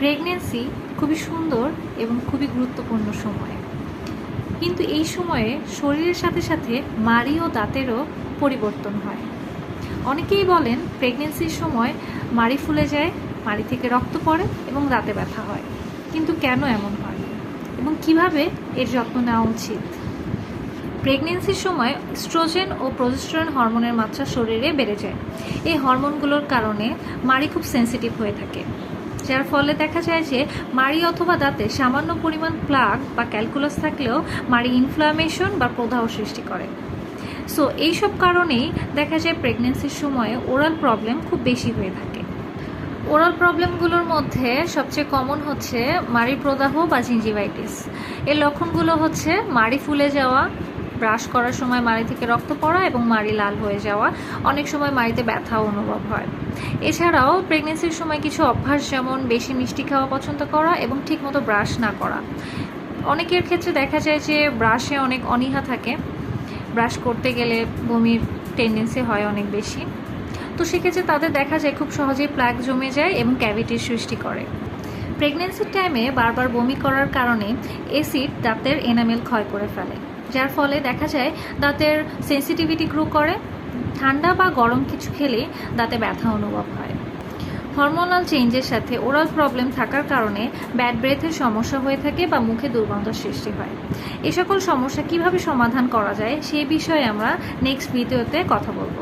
Pregnancy খুবই সুন্দর এবং খুবই গুরুত্বপূর্ণ সময়, কিন্তু এই সময়ে শরীরের সাথে সাথে মাড়ি ও দাঁতেরও পরিবর্তন হয়। অনেকেই বলেন প্রেগনেন্সির সময় মাড়ি ফুলে যায়, মাড়ি থেকে রক্ত পড়ে এবং দাঁতে ব্যথা হয়। কিন্তু কেন এমন হয় এবং কিভাবে এর যত্ন নেওয়া উচিত? প্রেগনেন্সির সময় স্ট্রোজেন ও প্রজেস্টেরন হরমোনের মাত্রা শরীরে বেড়ে যায়। এই হরমোনগুলোর কারণে মাড়ি খুব সেন্সিটিভ হয়ে থাকে, যার ফলে দেখা যায় যে মাড়ি অথবা দাঁতে সামান্য পরিমাণ প্লাগ বা ক্যালকুলাস থাকলেও মাড়ি ইনফ্লামেশন বা প্রদাহ সৃষ্টি করে। সো এইসব কারণেই দেখা যায় প্রেগনেন্সির সময়ে ওরাল প্রবলেম খুব বেশি হয়ে থাকে। ওরাল প্রবলেমগুলোর মধ্যে সবচেয়ে কমন হচ্ছে মাড়ি প্রদাহ বা জিঞ্জিভাইটিস। এর লক্ষণগুলো হচ্ছে মাড়ি ফুলে যাওয়া, ব্রাশ করার সময় মাড়ি থেকে রক্ত পড়া এবং মাড়ি লাল হয়ে যাওয়া, অনেক সময় মাড়িতে ব্যথা অনুভব হয়। এছাড়াও প্রেগনেন্সির সময় কিছু অভ্যাস, যেমন বেশি মিষ্টি খাওয়া পছন্দ করা এবং ঠিকমতো ব্রাশ না করা। অনেকের ক্ষেত্রে দেখা যায় যে ব্রাশে অনেক অনীহা থাকে, ব্রাশ করতে গেলে বমির টেন্ডেন্সি হয় অনেক বেশি। তো সেক্ষেত্রে তাদের দেখা যায় খুব সহজেই প্লাগ জমে যায় এবং ক্যাভিটির সৃষ্টি করে। প্রেগনেন্সির টাইমে বারবার বমি করার কারণে অ্যাসিড দাঁতের এনামেল ক্ষয় করে ফেলে, যার ফলে দেখা যায় দাঁতের সেন্সিটিভিটি গ্রো করে। ঠান্ডা বা গরম কিছু খেলে দাঁতে ব্যথা অনুভব হয়। হরমোনাল চেঞ্জের সাথে ওরাল প্রবলেম থাকার কারণে ব্যাড ব্রেথের সমস্যা হয়ে থাকে বা মুখে দুর্গন্ধ সৃষ্টি হয়। এ সকল সমস্যা কিভাবে সমাধান করা যায় সেই বিষয়ে আমরা নেক্সট ভিডিওতে কথা বলবো।